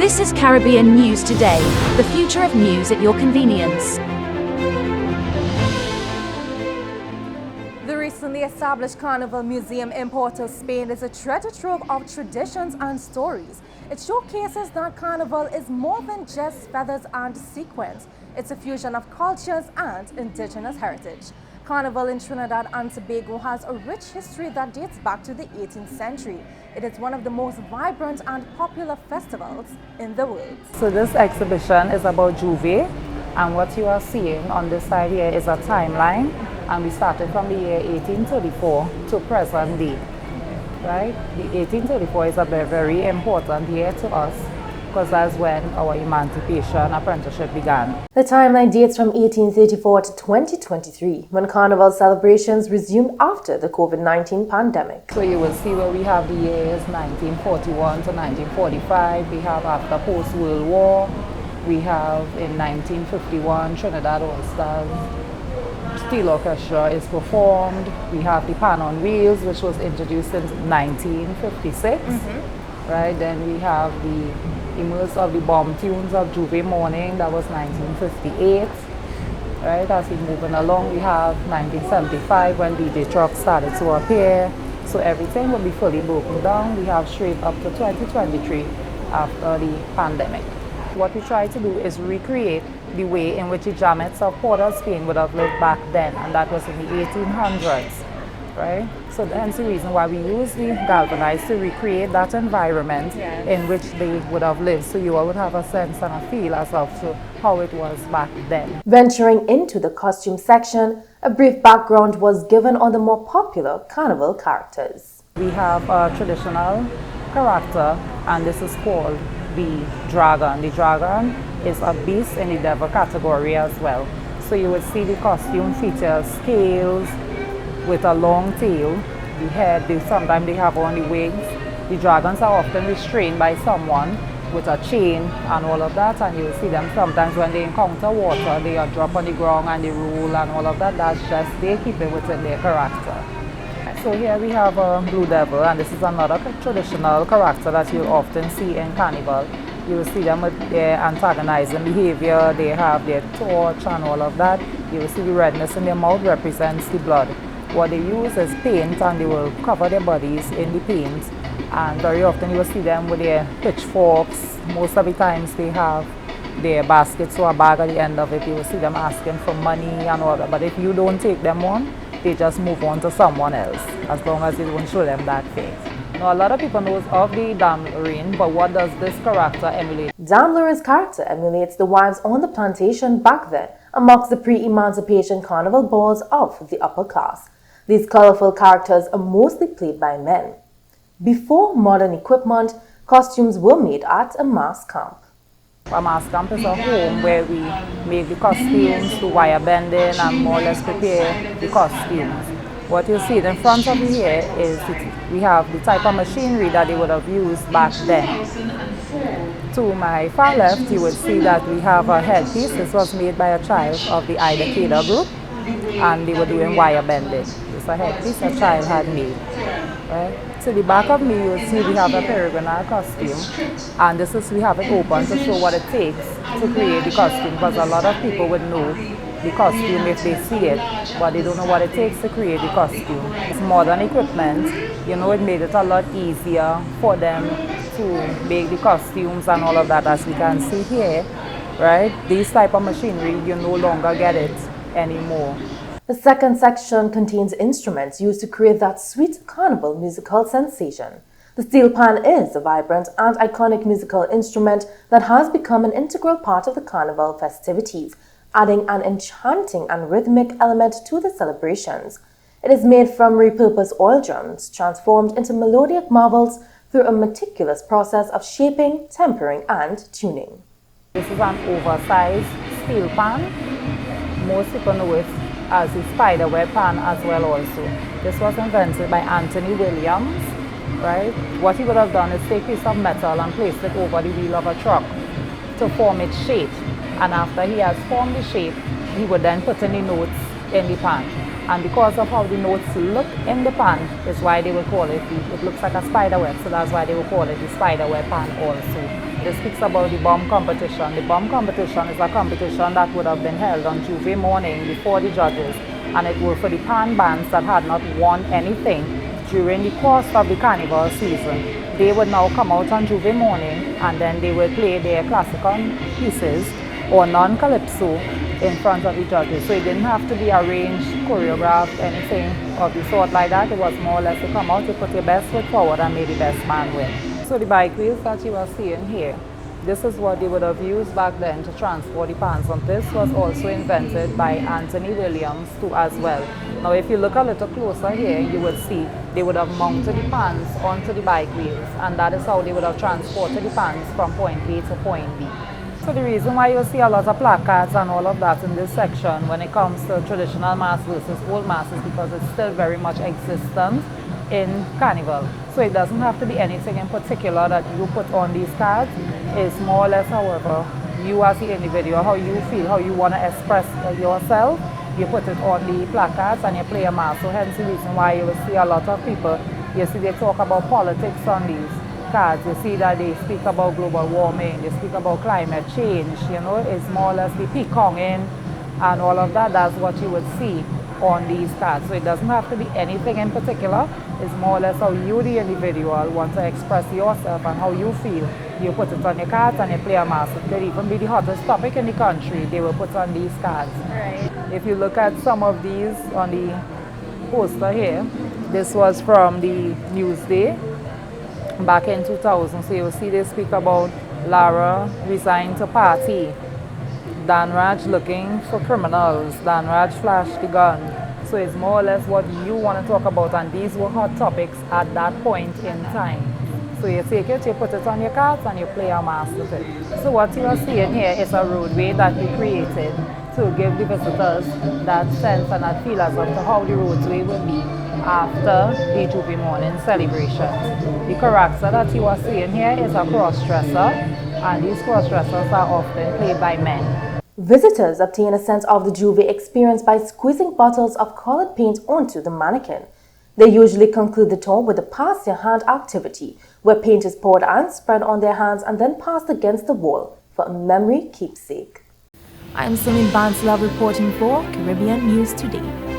This is Caribbean News Today, the future of news at your convenience. The recently established Carnival Museum in Porto, Spain is a treasure trove of traditions and stories. It showcases that Carnival is more than just feathers and sequins. It's a fusion of cultures and indigenous heritage. Carnival in Trinidad and Tobago has a rich history that dates back to the 18th century. It is one of the most vibrant and popular festivals in the world. So this exhibition is about J'ouvert, and what you are seeing on this side here is a timeline, and we started from the year 1834 to present day. Right? The 1834 is a very important year to us because that's when our emancipation apprenticeship began. The timeline dates from 1834 to 2023, when Carnival celebrations resumed after the COVID-19 pandemic. So you will see where we have the years 1941 to 1945, we have after post-World War, we have in 1951 Trinidad All-Stars Steel Orchestra is performed, we have the Pan on Wheels, which was introduced in 1956, right? Then we have the Immerse of the bomb tunes of J'ouvert Morning, that was 1958. Right, as we're moving along, we have 1975 when DJ trucks started to appear. So everything will be fully broken down. We have straight up to 2023 after the pandemic. What we try to do is recreate the way in which the Jamettes of Port Spain would have lived back then, and that was in the 1800s. Right? So that's the reason why we use the galvanized to recreate that environment in which they would have lived. So you all would have a sense and a feel as of to how it was back then. Venturing into the costume section, a brief background was given on the more popular Carnival characters. We have a traditional character, and this is called the dragon. The dragon is a beast in the devil category as well. So you would see the costume features scales with a long tail, the head, sometimes they have on the wings. The dragons are often restrained by someone with a chain and all of that, and you'll see them sometimes when they encounter water, they are dropped on the ground and they roll and all of that. That's just they keep it within their character. So here we have a blue devil, and this is another traditional character that you'll often see in Carnival. You will see them with their antagonizing behavior, they have their torch and all of that. You will see the redness in their mouth represents the blood. What they use is paint, and they will cover their bodies in the paint, and very often you will see them with their pitchforks. Most of the times they have their baskets or a bag at the end of it. You will see them asking for money and all that, but if you don't take them on, they just move on to someone else, as long as you don't show them that face. Now, a lot of people know of the Dame Lorraine, but what does this character emulate? Dame Lorraine's character emulates the wives on the plantation back then and marks the pre-emancipation carnival balls of the upper class. These colorful characters are mostly played by men. Before modern equipment, costumes were made at a mass camp. A mass camp is a home where we make the costumes, do wire bending, and more or less prepare the costumes. What you see in front of you here is we have the type of machinery that they would have used back then. To my far left, you will see that we have a headpiece. This was made by a child of the 𝐂𝐀𝐑𝐍𝐈𝐕𝐀𝐋 and they were doing wire bending. It's a headpiece a child had made. Right? So the back of me, you will see we have a peregrine costume, and this is, we have it open to show what it takes to create the costume, because a lot of people would know the costume if they see it, but they don't know what it takes to create the costume. It's modern equipment, you know, it made it a lot easier for them to make the costumes and all of that, as we can see here, right? These type of machinery, you no longer get it anymore. The second section contains instruments used to create that sweet carnival musical sensation. The steel pan is a vibrant and iconic musical instrument that has become an integral part of the carnival festivities, adding an enchanting and rhythmic element to the celebrations. It is made from repurposed oil drums, transformed into melodic marvels through a meticulous process of shaping, tempering, and tuning. This is an oversized steel pan. Most people know it as the spiderweb pan as well also. This was invented by Anthony Williams, right? What he would have done is take a piece of metal and place it over the wheel of a truck to form its shape. And after he has formed the shape, he would then put in the notes in the pan. And because of how the notes look in the pan is why they will call it, it looks like a spider web, so that's why they will call it the spider web pan also. It speaks about the bomb competition. The bomb competition is a competition that would have been held on Juve morning before the judges, and it was for the pan bands that had not won anything during the course of the carnival season. They would now come out on Juve morning, and then they would play their classical pieces or non-calypso in front of the judges. So it didn't have to be arranged, choreographed, anything of the sort like that. It was more or less to come out, you put your best foot forward and may the best man win. So the bike wheels that you are seeing here, this is what they would have used back then to transport the pans, and this was also invented by Anthony Williams too as well. Now if you look a little closer here, you would see they would have mounted the pans onto the bike wheels, and that is how they would have transported the pans from point A to point B. So the reason why you see a lot of placards and all of that in this section when it comes to traditional mass versus old mass is because it's still very much existent in Carnival. So it doesn't have to be anything in particular that you put on these cards. It's more or less, however, you as the individual, how you feel, how you want to express yourself. You put it on the placards and you play a mass. So hence the reason why you will see a lot of people, you see they talk about politics on these cards. You see that they speak about global warming, they speak about climate change, you know, it's more or less the peacocking and all of that. That's what you would see on these cards. So it doesn't have to be anything in particular. It's more or less how you, the individual, want to express yourself and how you feel. You put it on your cards and you play a mass. It could even be the hottest topic in the country. They will put on these cards. Right. If you look at some of these on the poster here, this was from the Newsday back in 2000. So you'll see they speak about Lara resigned to party, Danraj looking for criminals, Danraj flashed the gun. So it's more or less what you want to talk about, and these were hot topics at that point in time. So you take it, you put it on your cards and you play a mass with it. So what you are seeing here is a roadway that we created to give the visitors that sense and that feel as to how the roadway will be after the Juve morning celebrations. The character that you are seeing here is a cross-dresser, and these cross-dressers are often played by men. Visitors obtain a sense of the Juve experience by squeezing bottles of colored paint onto the mannequin. They usually conclude the tour with the pass your hand activity, where paint is poured and spread on their hands and then passed against the wall for a memory keepsake. I'm Celine Bansla reporting for Caribbean News Today.